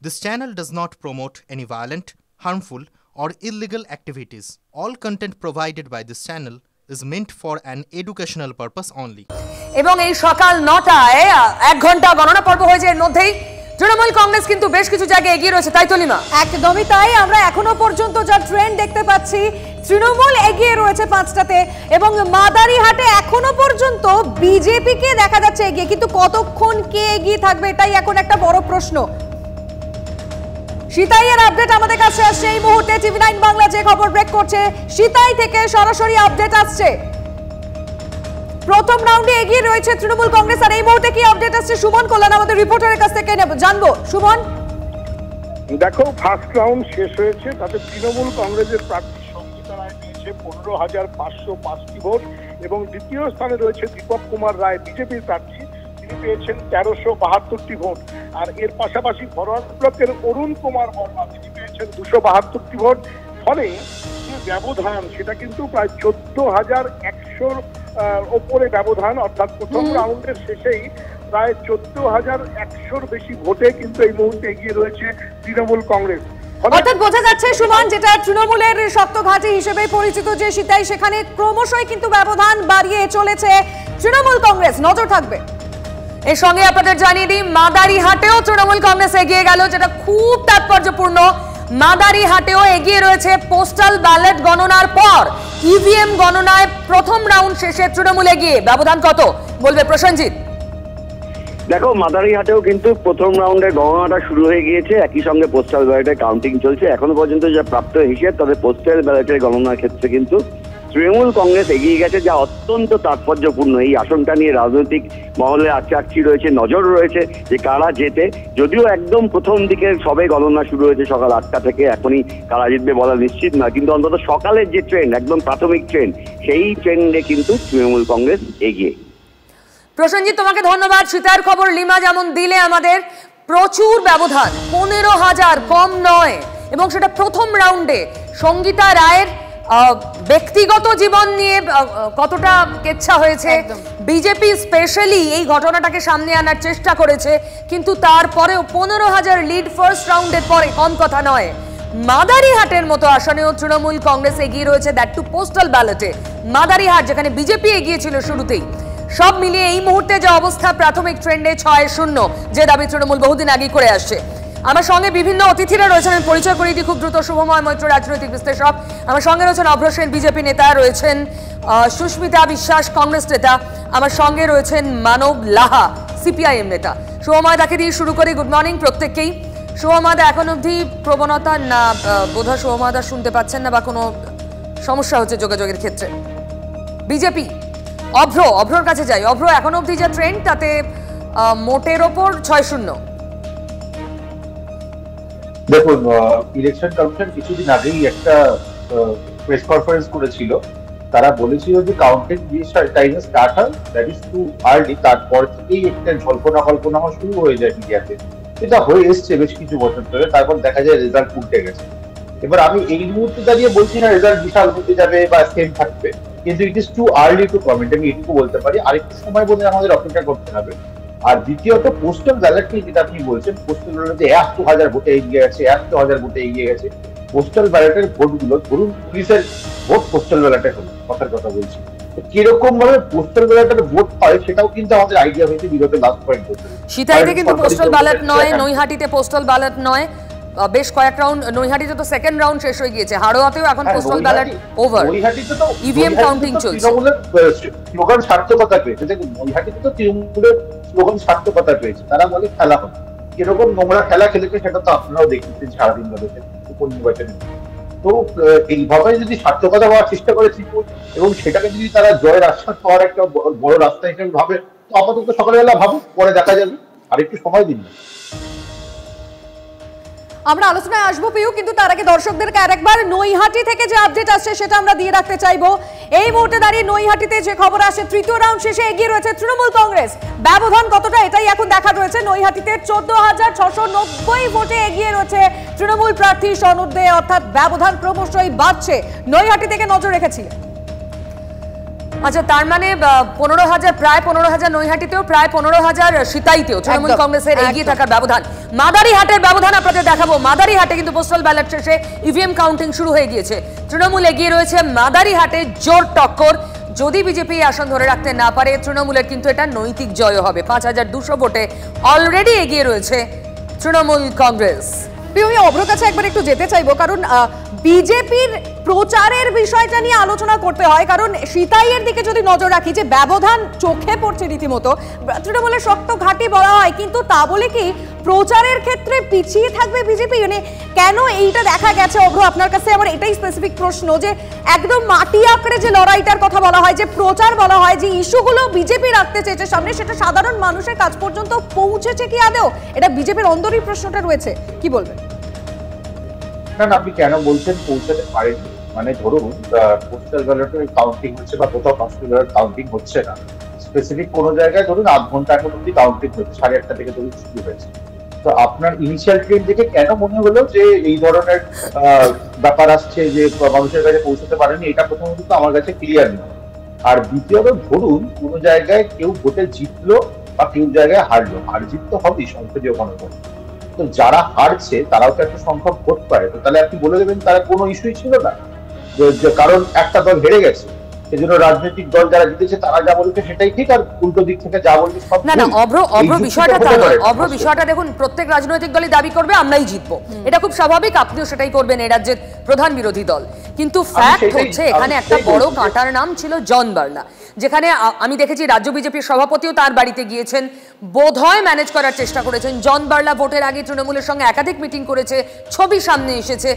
This channel does not promote any violent, harmful, or illegal activities. All content provided by this channel is meant for an educational purpose only. এবং এই সকাল 9টায় 1 ঘন্টা গণনা পর্ব হয়েছে এর মধ্যেই তৃণমূল কংগ্রেস কিন্তু বেশ কিছু জায়গায় এগিয়ে রয়েছে, তাই তো লিমা? একদমই তাই। আমরা এখনো পর্যন্ত যা ট্রেন্ড দেখতে পাচ্ছি, তৃণমূল এগিয়ে রয়েছে 5টাতে এবং মাদারিহাটে এখনো পর্যন্ত বিজেপি কে দেখা যাচ্ছে এগিয়ে, কিন্তু কতক্ষণ কে এগিয়ে থাকবে এটাই এখন একটা বড় প্রশ্ন। সিতাইয়ের আপডেট আমাদের কাছে আসছে এই মুহূর্তে। টিভি 9 বাংলা যে খবর ব্রেক করছে, সিতাই থেকে সরাসরি আপডেট আসছে। প্রথম রাউন্ডে এগিয়ে রয়েছে তৃণমূল কংগ্রেস, আর এই মুহূর্তে কি আপডেট আসছে সুমন কল্যাণ আমাদের রিপোর্টারের কাছ থেকে জানবো। সুমন, দেখো, ফার্স্ট রাউন্ড শেষ হয়েছে, তাতে তৃণমূল কংগ্রেসের প্রার্থী সঙ্গীতা রায় পেয়েছে 15,505টি ভোট এবং দ্বিতীয় স্থানে রয়েছে দীপক কুমার রায়, বিজেপির প্রার্থী, তিনি পেয়েছেন 1372টি ভোট। আর এর পাশাপাশি ফরওয়ার্ড ব্লকের অরুণ কুমার বর্মা, তিনি পেয়েছেন 272টি ভোট। ফলে যে ব্যবধান সেটা কিন্তু প্রায় 14,100 ওপরে ব্যবধান, অর্থাৎ প্রথম রাউন্ডের শেষেই প্রায় 14,100 বেশি ভোটে কিন্তু এই মুহূর্তে এগিয়ে রয়েছে তৃণমূল কংগ্রেস। অর্থাৎ বোঝা যাচ্ছে সুমন, যেটা তৃণমূলের শক্ত ঘাঁটি হিসেবে পরিচিত যে সিতাই, সেখানে ক্রমশই কিন্তু ব্যবধান বাড়িয়ে চলেছে তৃণমূল কংগ্রেস। নজর থাকবে। এর সঙ্গে আপনাদের জানিয়ে দিই, মাদারিহাটেও তৃণমূল কংগ্রেস এগিয়ে গেল, যেটা খুব তাৎপর্যপূর্ণ। মাদারিহাটেও এগিয়ে রয়েছে পোস্টাল ব্যালট গণনার পর। ইভিএম গণনায় প্রথম রাউন্ড শেষে তৃণমূল এগিয়ে। ব্যবধান কত বলবে প্রসেনজিৎ? দেখো, মাদারিহাটেও কিন্তু প্রথম রাউন্ডের গণনাটা শুরু হয়ে গিয়েছে, একই সঙ্গে পোস্টাল ব্যালটের কাউন্টিং চলছে। এখনো পর্যন্ত যা প্রাপ্ত হিসেব, তবে পোস্টাল ব্যালটের গণনার ক্ষেত্রে কিন্তু তৃণমূল কংগ্রেস এগিয়ে গেছে, যা অত্যন্ত তাৎপর্যপূর্ণ। এই আসনটা নিয়ে রাজনৈতিক মহলে আচ্ছি রয়েছে, নজর রয়েছে যে কারা জেতে। যদিও একদম প্রথম দিকে সবে গণনা শুরু হয়েছে সকাল 8টা থেকে, এখনই কারা জিতবে বলা নিশ্চিত নয়, কিন্তু অন্তত সকালের যে ট্রেন্ড, একদম প্রাথমিক ট্রেন্ড, সেই ট্রেন্ডে কিন্তু তৃণমূল কংগ্রেস এগিয়ে। প্রসেনজিৎ, তোমাকে ধন্যবাদ। সীতার খবর লিমা যেমন দিলে আমাদের, প্রচুর ব্যবধান, 15,000 কম নয়, এবং সেটা প্রথম রাউন্ডে। সঙ্গীতা রায়ের ব্যক্তিগত জীবন নিয়ে কতটা কেচ্ছা হয়েছে, বিজেপি স্পেশালি এই ঘটনাটাকে সামনে আনার চেষ্টা করেছে, কিন্তু তারপরেও 15,000 লিড ফার্স্ট রাউন্ডের পরে কম কথা নয়। মাদারিহাটের মতো আসনেও তৃণমূল কংগ্রেস এগিয়ে রয়েছে, দ্যাট টু পোস্টাল ব্যালটে। মাদারিহাট, যেখানে বিজেপি এগিয়ে ছিল শুরুতেই। সব মিলিয়ে এই মুহূর্তে যে অবস্থা, প্রাথমিক ট্রেন্ডে 6-0, যে দাবি তৃণমূল বহুদিন আগে করে আসছে। আমার সঙ্গে বিভিন্ন অতিথিরা রয়েছেন, আমি পরিচয় করিয়ে দিই খুব দ্রুত। শুভময় মৈত্র, রাজনৈতিক বিশ্লেষক। আমার সঙ্গে রয়েছেন অভ্র সেন, বিজেপি নেতা। রয়েছেন সুস্মিতা বিশ্বাস, কংগ্রেস নেতা। আমার সঙ্গে রয়েছেন মানব লাহা, সিপিআইএম নেতা। শুভময় দাকে দিয়ে শুরু করি। গুড মর্নিং প্রত্যেককেই। শুভময়দা, এখন অবধি প্রবণতা না, বোধহয় শুভময়দা শুনতে পাচ্ছেন না বা কোনো সমস্যা হচ্ছে যোগাযোগের ক্ষেত্রে। বিজেপি, অভ্রর কাছে যাই। অভ্র, এখন অবধি যা ট্রেন্ড, তাতে মোটের ওপর 6-0। দেখুন, ইলেকশন কমিশন কিছুদিন আগেই একটা প্রেস কনফারেন্স করেছিল। তারা বলেছিল যে কাউন্টিং যে টাইমে স্টার্ট হয়, দ্যাট ইজ টু আর্লি। তারপর থেকেই একটা জল্পনা কল্পনা শুরু হয়ে যায় মিডিয়াতে। এটা হয়ে এসছে বেশ কিছু বছর ধরে, তারপর দেখা যায় রেজাল্ট উল্টে গেছে। এবার আমি এই মুহূর্তে দাঁড়িয়ে বলছি না রেজাল্ট বিশাল উল্টে যাবে বা সেম থাকবে, কিন্তু it is too early two comment. আমি এটুকু বলতে পারি, আরেকটু সময় বলে আমাদের অপেক্ষা করতে হবে। আর দ্বিতীয়ত, পোস্টাল ব্যালট নিয়ে যেটা আপনি বলছেন, পোস্টাল ব্যালটে 100,000 ভোটে এগিয়ে গেছে, 100,000 ভোটে এগিয়ে গেছে। পোস্টাল ব্যালটের ভোটগুলো, ধরুন পুলিশের ভোট পোস্টাল ব্যালটে হলো, কথার কথা বলছি, কিরকম ভাবে পোস্টাল ব্যালটের ভোট হয় সেটাও কিন্তু আমাদের আইডিয়া হয়েছে বিগত লাস্ট পয়েন্ট বছর। সিতাইতে কিন্তু পোস্টাল ব্যালট নয়, নৈহাটিতে পোস্টাল ব্যালট নয়, বেশ কয়েক রাউন্ড। নৈহাটিতে তো সেকেন্ড রাউন্ড শেষ হয়ে গিয়েছে, হাড়োয়াতেও এখন postal ballot over, EVM counting চলছে। স্লোগান সার্থকতা পেয়েছে। দেখুন, নৈহাটিতে তো তৃণমূলের স্লোগান সার্থকতা পেয়েছে। তারা বলে খেলা হবে, কিরকম নোংরা খেলা খেলেছে সেটা তো আপনারাও দেখেছেন সারাদিন ধরে উপনির্বাচনে। তো এইভাবে যদি সার্থকতা হওয়ার চেষ্টা করে তৃণমূল, এবং সেটাকে যদি তারা জয়ের আশ্বাস পাওয়ার একটা বড় রাস্তা হিসেবে ভাবে, তো আপাতত সকালবেলা ভাবুক, পরে দেখা যাবে, আর একটু সময় দিন। আমরা আলোচনায় আসবো পিউ, কিন্তু তার আগে দর্শকদেরকে আরেকবার নৈহাটি থেকে যে আপডেট আসছে সেটা আমরা দিয়ে রাখতে চাইবো। এই মুহূর্তে দাঁড়িয়ে নৈহাটিতে যে খবর আসে, তৃতীয় রাউন্ড শেষে এগিয়ে রয়েছে তৃণমূল কংগ্রেস। ব্যবধান কতটা এটাই এখন দেখা রয়েছে। নৈহাটিতে 14,690 ভোটে এগিয়ে রয়েছে তৃণমূল প্রার্থী সনদে, অর্থাৎ ব্যবধান ক্রমশই বাড়ছে। নৈহাটি থেকে নজর রেখেছি। আচ্ছা, তার মানে 15,000, প্রায় 15,000 নৈহাটিতেও, প্রায় 15,000 সিতাইতেও তৃণমূল কংগ্রেসের এগিয়ে থাকার ব্যবধান। মাদারিহাটের ব্যবধান আপনাদের দেখাবো। মাদারিহাটে কিন্তু পোস্টাল ব্যালট শেষে ইভিএম কাউন্টিং শুরু হয়ে গিয়েছে। তৃণমূল এগিয়ে রয়েছে, মাদারিহাটে জোর টক্কর। যদি বিজেপি আসন ধরে রাখতে না পারে, তৃণমূলের কিন্তু এটা নৈতিক জয় হবে। 5,200 ভোটে অলরেডি এগিয়ে রয়েছে তৃণমূল কংগ্রেস। আমি অভ্র কাছে একবার একটু যেতে চাইবো, কারণ বিজেপির প্রচারের বিষয়টা নিয়ে আলোচনা করতে হয়। কারণ সিতাইয়ের দিকে যদি নজর রাখি, যে ব্যবধান চোখে পড়ছে রীতিমতো, তৃণমূলের শক্ত ঘাঁটি বলা হয়, কিন্তু তা বলে কি প্রচারের ক্ষেত্রে পিছিয়ে থাকবে বিজেপি? মানে কেন এইটা দেখা গেছে? অভ্র, আপনার কাছে আমার এটাই স্পেসিফিক প্রশ্ন, যে একদম মাটি আঁকড়ে যে লড়াইটার কথা বলা হয়, যে প্রচার বলা হয়, যে ইস্যুগুলো বিজেপি রাখতে চেয়েছে সামনে, সেটা সাধারণ মানুষের কাছ পর্যন্ত পৌঁছেছে কি আদৌ? এটা বিজেপির অন্দরই প্রশ্নটা রয়েছে, কি বলবেন? না, আপনি কেন বলছেন পৌঁছাতে পারেনি? মানে ধরুন পোস্টাল ব্যালটের কাউন্টিং হচ্ছে বা কোথাও পোস্টাল ব্যালট কাউন্টিং হচ্ছে না, স্পেসিফিক কোনো জায়গায় ধরুন 8 ঘন্টা এখন অব্দি কাউন্টিং হচ্ছে, 8:30 থেকে ধরুন শুরু হয়েছে। তো আপনার ইনিশিয়াল ট্রেন দেখে কেন মনে হলো যে এই ধরনের ব্যাপার আসছে, যে মানুষের কাছে পৌঁছাতে পারেনি? এটা প্রথমত তো আমার কাছে ক্লিয়ার নয়। আর দ্বিতীয়ত, ধরুন কোনো জায়গায় কেউ ভোটে জিতলো বা কেউ জায়গায় হারলো, হার জিত তো হবেই সংসদীয় গণতন্ত্র। তো যারা হারছে তারাও তো একটা সংখ্যক ভোট পায়, তো তাহলে আপনি বলে দেবেন তারা কোনো ইস্যুই ছিল না, কারণ একটা দল হেরে গেছে, সেজন্য রাজনৈতিক দল যারা জিতেছে তারা যা বলছে সেটাই ঠিক, আর উল্টো দিক থেকে যা বলছে সব না, অভ্র বিষয়টা তা নয়। অভ্র বিষয়টা দেখুন, প্রত্যেক রাজনৈতিক দলই দাবি করবে আমরাই জিতবো, এটা খুব স্বাভাবিক, আপনিও সেটাই করবেন, এই রাজ্যের প্রধান বিরোধী দল। কিন্তু ফ্যাক্ট হচ্ছে এখানে একটা বড় কাঁটার নাম ছিল জন বার্লা, যেখানে আমি দেখেছি রাজ্য বিজেপির সভাপতিও তার বাড়িতে গিয়েছেন, বোধহয় ম্যানেজ করার চেষ্টা করেছেন। জন বার্লা ভোটের আগে তৃণমূলের সঙ্গে একাধিক মিটিং করেছে, ছবি সামনে এসেছে।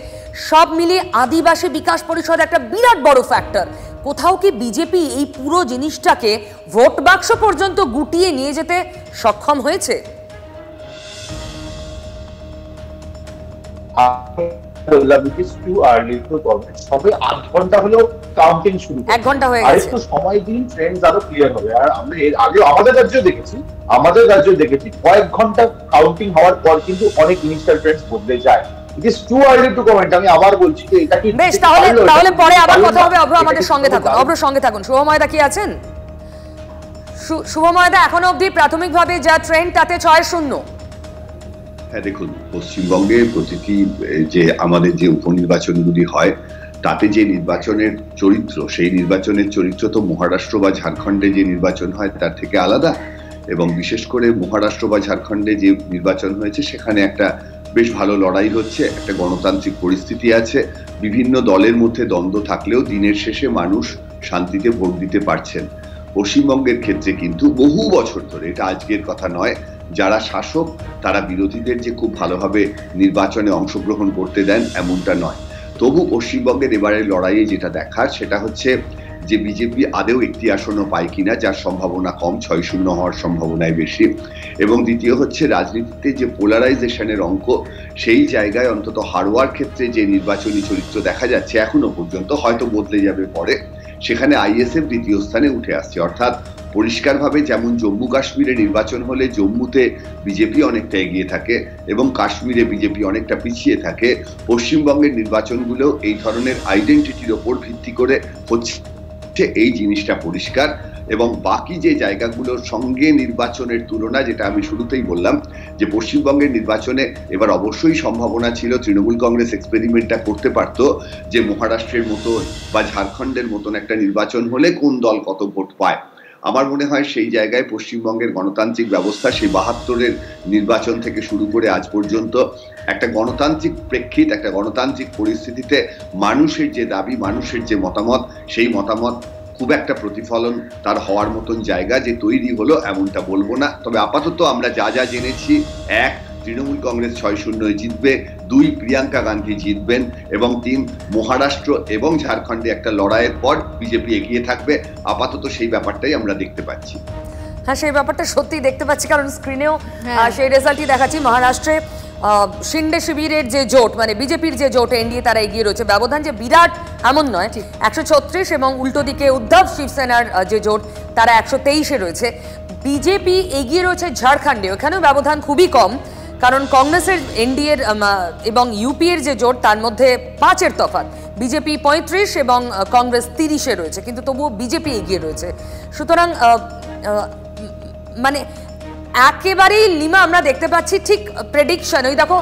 সব মিলিয়ে আদিবাসী বিকাশ পরিষদ একটা বিরাট বড় ফ্যাক্টর। কোথাও কি বিজেপি এই পুরো জিনিসটাকে ভোট বাক্স পর্যন্ত গুটিয়ে নিয়ে যেতে সক্ষম হয়েছে? সবে 8 ঘন্টা হলো কাউন্টিং শুরু, 1 ঘন্টা হয়ে গেছে, আরেকটু সময় দিন, ট্রেন্ড আরো ক্লিয়ার হবে। আর আমরা এর আগে আমাদের রাজ্যে দেখেছি কয়েক ঘন্টা কাউন্টিং হওয়ার পর কিন্তু অনেক ইনিশিয়াল ট্রেন্ডস বদলে যায়। It is too early to comment. আমি আবার বলছি যে এটা কি বেশ, তাহলে পরে আবার কথা হবে। অভ্র আমাদের সঙ্গে থাকুন, অভ্র সঙ্গে থাকুন। শুভময়দা কি আছেন? শুভময়দা, এখনো অবধি প্রাথমিকভাবে যা ট্রেন্ড তাতে 6-0। হ্যাঁ, দেখুন, পশ্চিমবঙ্গে প্রতিটি যে আমাদের যে উপনির্বাচনগুলি হয় তাতে যে নির্বাচনের চরিত্র, সেই নির্বাচনের চরিত্র তো মহারাষ্ট্র বা ঝাড়খণ্ডে যে নির্বাচন হয় তার থেকে আলাদা। এবং বিশেষ করে মহারাষ্ট্র বা ঝাড়খণ্ডে যে নির্বাচন হয়েছে সেখানে একটা বেশ ভালো লড়াই হচ্ছে, একটা গণতান্ত্রিক পরিস্থিতি আছে, বিভিন্ন দলের মধ্যে দ্বন্দ্ব থাকলেও দিনের শেষে মানুষ শান্তিতে ভোট দিতে পারছেন। পশ্চিমবঙ্গের ক্ষেত্রে কিন্তু বহু বছর ধরে, এটা আজকের কথা নয়, যারা শাসক তারা বিরোধীদের যে খুব ভালোভাবে নির্বাচনে অংশগ্রহণ করতে দেন এমনটা নয়। তবু পশ্চিমবঙ্গের এবারের লড়াইয়ে যেটা দেখার সেটা হচ্ছে যে বিজেপি আদেও একটি আসনও পায় কিনা, যার সম্ভাবনা কম, 6-0 হওয়ার সম্ভাবনাই বেশি। এবং দ্বিতীয় হচ্ছে রাজনীতিতে যে পোলারাইজেশনের অঙ্ক, সেই জায়গায় অন্তত হারোয়ার ক্ষেত্রে যে নির্বাচনী চরিত্র দেখা যাচ্ছে এখনো পর্যন্ত, হয়তো বদলে যাবে পরে, সেখানে আইএসএফ দ্বিতীয় স্থানে উঠে আসছে। অর্থাৎ পরিষ্কারভাবে যেমন জম্মু কাশ্মীরে নির্বাচন হলে জম্মুতে বিজেপি অনেকটা এগিয়ে থাকে এবং কাশ্মীরে বিজেপি অনেকটা পিছিয়ে থাকে, পশ্চিমবঙ্গের নির্বাচনগুলো এই ধরনের আইডেন্টিটির ওপর ভিত্তি করে হচ্ছে, এই জিনিসটা পরিষ্কার। এবং বাকি যে জায়গাগুলোর সঙ্গে নির্বাচনের তুলনা, যেটা আমি শুরুতেই বললাম যে পশ্চিমবঙ্গের নির্বাচনে এবার অবশ্যই সম্ভাবনা ছিল, তৃণমূল কংগ্রেস এক্সপেরিমেন্টটা করতে পারত যে মহারাষ্ট্রের মতো বা ঝাড়খণ্ডের মতন একটা নির্বাচন হলে কোন দল কত ভোট পায়। আমার মনে হয় সেই জায়গায় পশ্চিমবঙ্গের গণতান্ত্রিক ব্যবস্থা, সেই 72-এর নির্বাচন থেকে শুরু করে আজ পর্যন্ত একটা গণতান্ত্রিক প্রেক্ষিত, একটা গণতান্ত্রিক পরিস্থিতিতে মানুষের যে দাবি, মানুষের যে মতামত, সেই মতামত খুব একটা প্রতিফলন তার হওয়ার মতন জায়গা যে তৈরি হলো এমনটা বলবো না। তবে আপাতত আমরা যা জেনেছি, 1, তৃণমূল কংগ্রেস 6-0 জিতবে, 2, প্রিয়াঙ্কা গান্ধী জিতবেন, এবং 3, মহারাষ্ট্র এবং ঝাড়খণ্ডে একটা লড়াইয়ের পর বিজেপি এগিয়ে থাকবে। আপাতত সেই ব্যাপারটাই আমরা দেখতে পাচ্ছি। হ্যাঁ, সেই ব্যাপারটা সত্যি দেখতে পাচ্ছি, কারণ স্ক্রিনেও সেই রেজাল্টই দেখাচ্ছি। মহারাষ্ট্রে শিন্ডে শিবিরের যে জোট, মানে বিজেপির যে জোট, এনডিএ, তারা এগিয়ে রয়েছে। ব্যবধান যে বিরাট এমন নয়, 136, এবং উল্টো দিকে উদ্ধব শিবসেনার যে জোট তারা 123-এ রয়েছে। বিজেপি এগিয়ে রয়েছে ঝাড়খণ্ডে, ওখানেও ব্যবধান খুবই কম, কারণ কংগ্রেসের এনডিএর এবং ইউপিএর যে জোট তার মধ্যে 5-এর তফাৎ, বিজেপি 35 এবং কংগ্রেস 30-এ রয়েছে, কিন্তু তবুও বিজেপি এগিয়ে রয়েছে। সুতরাং মানে একেবারেই লিমা আমরা দেখতে পাচ্ছি ঠিক প্রেডিকশন, ওই দেখো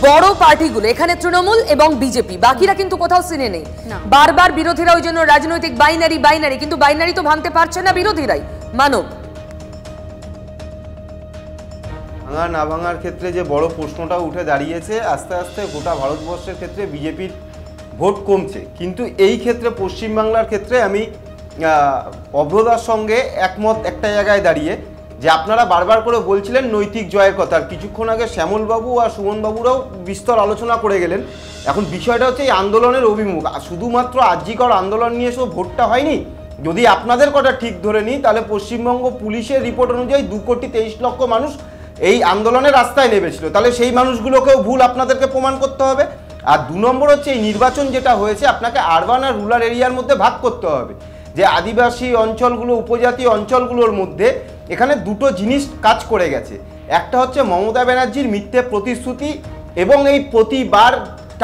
বড় পার্টিগুলো এখানে তৃণমূল এবং বিজেপি, বাকিরা কিন্তু কোথাও সিনে নেই। বারবার বিরোধীরা ওই জন্য রাজনৈতিক বাইনারি, কিন্তু বাইনারি তো ভাঙতে পারছে না বিরোধীরাই। মানব, ভাঙা না ভাঙার ক্ষেত্রে যে বড় প্রশ্নটা উঠে দাঁড়িয়েছে, আস্তে আস্তে গোটা ভারতবর্ষের ক্ষেত্রে বিজেপির ভোট কমছে, কিন্তু এই ক্ষেত্রে পশ্চিমবাংলার ক্ষেত্রে আমি অভ্রদার সঙ্গে একমত একটা জায়গায় দাঁড়িয়ে, যে আপনারা বারবার করে বলছিলেন নৈতিক জয়ের কথা, আর কিছুক্ষণ আগে শ্যামলবাবু আর সুমনবাবুরাও বিস্তর আলোচনা করে গেলেন। এখন বিষয়টা হচ্ছে এই আন্দোলনের অভিমুখ, শুধুমাত্র আরজিকর আন্দোলন নিয়ে সব ভোটটা হয়নি। যদি আপনাদের কথা ঠিক ধরে নিই, তাহলে পশ্চিমবঙ্গ পুলিশের রিপোর্ট অনুযায়ী 2,23,00,000 মানুষ এই আন্দোলনের রাস্তায় নেমেছিল, তাহলে সেই মানুষগুলোকেও ভুল আপনাদেরকে প্রমাণ করতে হবে। আর 2 নম্বর হচ্ছে এই নির্বাচন যেটা হয়েছে, আপনাকে আরবান আর রুরাল এরিয়ার মধ্যে ভাগ করতে হবে, যে আদিবাসী অঞ্চলগুলো, উপজাতি অঞ্চলগুলোর মধ্যে এখানে দুটো জিনিস কাজ করে গেছে। একটা হচ্ছে মমতা ব্যানার্জির মিথ্যে প্রতিশ্রুতি এবং এই প্রতিবার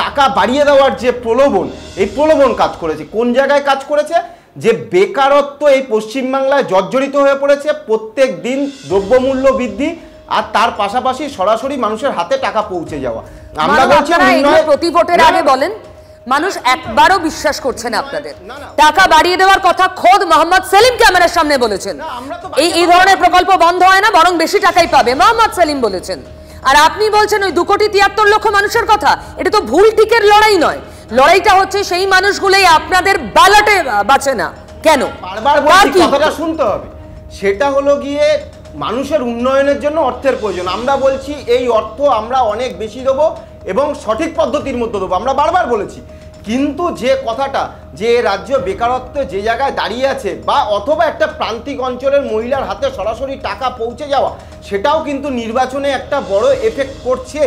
টাকা বাড়িয়ে দেওয়ার যে প্রলোভন, এই প্রলোভন কাজ করেছে। কোন জায়গায় কাজ করেছে? যে বেকারত্ব এই পশ্চিমবাংলায় জর্জরিত হয়ে পড়েছে, প্রত্যেক দিন দ্রব্যমূল্য বৃদ্ধি, আর তার পাশাপাশি সরাসরি মানুষের হাতে টাকা পৌঁছে যাওয়া। আমরা বলছি প্রতি ভোটের আগে বলেন মানুষ একবারও বিশ্বাস করছে না আপনাদের। টাকা বাড়িয়ে দেওয়ার কথা খোদ মোহাম্মদ সেলিম ক্যামেরার সামনে বলেছেন, এই ধরনের প্রকল্প বন্ধ হয় না, বরং বেশি টাকাই পাবে, মোহাম্মদ সেলিম বলেছেন। আর আপনি বলছেন ওই 2,73,00,000 মানুষের কথা। এটা তো ভুল টিকের লড়াই নয়, লড়াইটা হচ্ছে সেই মানুষগুলোই আপনাদের ব্যালটে বাঁচে না কেন। বারবার বলছি, কথাটা শুনতে হবে। সেটা হলো গিয়ে মানুষের উন্নয়নের জন্য অর্থের প্রয়োজন। আমরা বলছি এই অর্থ আমরা অনেক বেশি দেবো এবং সঠিক পদ্ধতির মধ্যে দেবো, আমরা বারবার বলেছি। কিন্তু যে কথাটা, যে রাজ্য বেকারত্ব যে জায়গায় দাঁড়িয়ে আছে, বা অথবা একটা প্রান্তিক অঞ্চলের মহিলার হাতে সরাসরি টাকা পৌঁছে যাওয়া, সেটাও কিন্তু নির্বাচনে একটা বড় এফেক্ট করছে,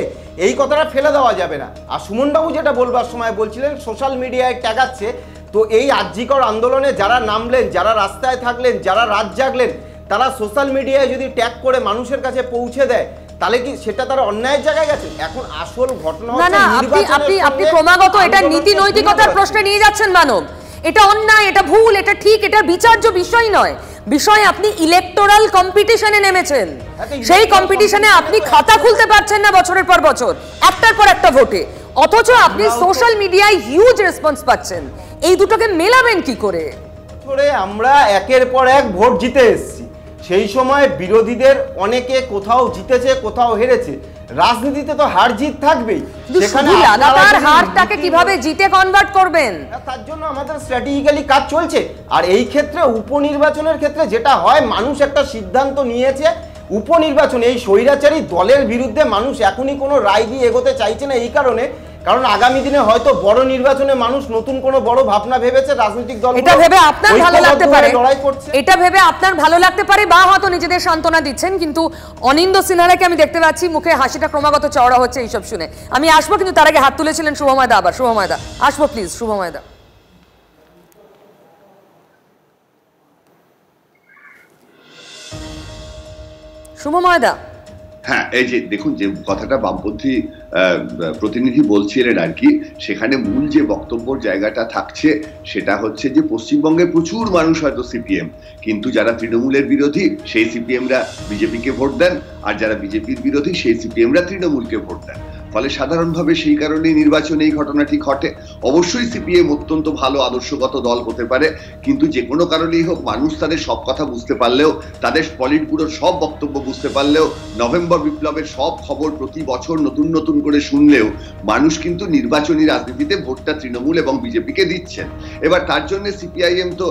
এই কথাটা ফেলে দেওয়া যাবে না। আর সুমনবাবু যেটা বলবার সময় বলছিলেন সোশ্যাল মিডিয়ায় ট্যাগাচ্ছে, তো এই আরজিকর আন্দোলনে যারা নামলেন, যারা রাস্তায় থাকলেন, যারা রাত জাগলেন, তারা সোশ্যাল মিডিয়ায় যদি ট্যাগ করে মানুষের কাছে পৌঁছে দেয়, তাহলে কি সেটা তার অন্যায়ের জায়গায় গেছে? এখন আসল ঘটনা হচ্ছে না, আপনি ক্রমাগত এটা নীতি নৈতিকতার প্রশ্নে নিয়ে যাচ্ছেন মানব। এটা অন্যায়, এটা ভুল, এটা ঠিক, এটা বিচার্য বিষয় নয়। বিষয় আপনি ইলেকটোরাল কম্পিটিশনে নেমেছেন, সেই কম্পিটিশনে আপনি খাতা খুলতে পারছেন না বছরের পর বছর, একটার পর একটা ভোটে, অথচ আপনি সোশ্যাল মিডিয়ায় হিউজ রেসপন্স পাচ্ছেন। এই দুটোকে মেলাবেন কি করে? আমরা একের পর এক ভোট জিতে এসেছি, সেই সময় বিরোধীদের অনেকে কোথাও জিতেছে, কোথাও হেরেছে। রাজনীতিতে তো হার জিত থাকবেই, সেখানে লাগাতার হারটাকে কিভাবে জিতে কনভার্ট করবেন, তার জন্য আমাদের স্ট্র্যাটেজিক্যালি কাজ চলছে। আর এই ক্ষেত্রে উপনির্বাচনের ক্ষেত্রে যেটা হয়, মানুষ একটা সিদ্ধান্ত নিয়েছে, উপনির্বাচনে এই স্বৈরাচারী দলের বিরুদ্ধে মানুষ এখনই কোনো রায় দিয়ে এগোতে চাইছে না, এই কারণে, কারণ আগামী দিনে হয়তো বড় নির্বাচনে মানুষ নতুন কোনো বড় ভাবনা ভেবেছে, রাজনৈতিক দল এটা ভেবে আপনার ভালো লাগতে পারে, এটা ভেবে আপনার ভালো লাগতে পারে, বা হয়তো নিজেদের সান্ত্বনা দিচ্ছেন। কিন্তু অনিন্দ সিনহাকে আমি দেখতে পাচ্ছি মুখে হাসিটা ক্রমাগত চওড়া হচ্ছে এইসব শুনে। আমি আসবো, কিন্তু তার আগে হাত তুলেছিলেন শুভময়দা, আবার শুভময়দা আসবো প্লিজ। শুভময়দা, শুভময়দা। হ্যাঁ, এই যে দেখুন, যে কথাটা বামপন্থী প্রতিনিধি বলছিলেন আর কি, সেখানে মূল যে বক্তব্যের জায়গাটা থাকছে সেটা হচ্ছে যে পশ্চিমবঙ্গে প্রচুর মানুষ হয়তো সিপিএম, কিন্তু যারা তৃণমূলের বিরোধী সেই সিপিএমরা বিজেপিকে ভোট দেন, আর যারা বিজেপির বিরোধী সেই সিপিএমরা তৃণমূলকে ভোট দেন। ফলে সাধারণভাবে সেই কারণেই নির্বাচনে এই ঘটনাটি ঘটে। অবশ্যই সিপিএম অত্যন্ত ভালো আদর্শগত দল হতে পারে, কিন্তু যে কোনো কারণেই হোক মানুষ তাদের সব কথা বুঝতে পারলেও, তাদের পলিট ব্যুরোর সব বক্তব্য বুঝতে পারলেও, নভেম্বর বিপ্লবের সব খবর প্রতি বছর নতুন নতুন করে শুনলেও মানুষ কিন্তু নির্বাচনী রাজনীতিতে ভোটটা তৃণমূল এবং বিজেপিকে দিচ্ছেন। এবার তার জন্য সিপিআইএম তো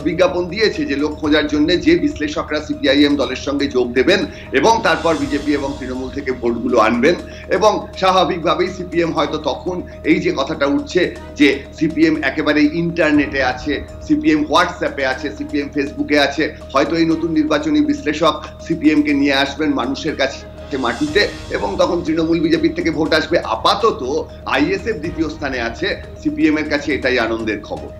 বিজ্ঞাপন দিয়েছে যে লোক খোঁজার জন্য যে বিশ্লেষকরা সিপিআইএম দলের সঙ্গে যোগ দেবেন এবং তারপর বিজেপি এবং তৃণমূল থেকে ভোটগুলো আনবেন। এবং স্বাভাবিকভাবেই সিপিএম হয়তো তখন এই যে কথাটা উঠছে যে সিপিএম একেবারে ইন্টারনেটে আছে, সিপিএম হোয়াটসঅ্যাপে আছে, সিপিএম ফেসবুকে আছে, হয়তো এই নতুন নির্বাচনী বিশ্লেষক সিপিএম কে নিয়ে আসবেন মানুষের কাছে মাটিতে, এবং তখন তৃণমূল বিজেপির থেকে ভোট আসবে। আপাতত আইএসএফ দ্বিতীয় স্থানে আছে, সিপিএম এর কাছে এটাই আনন্দের খবর।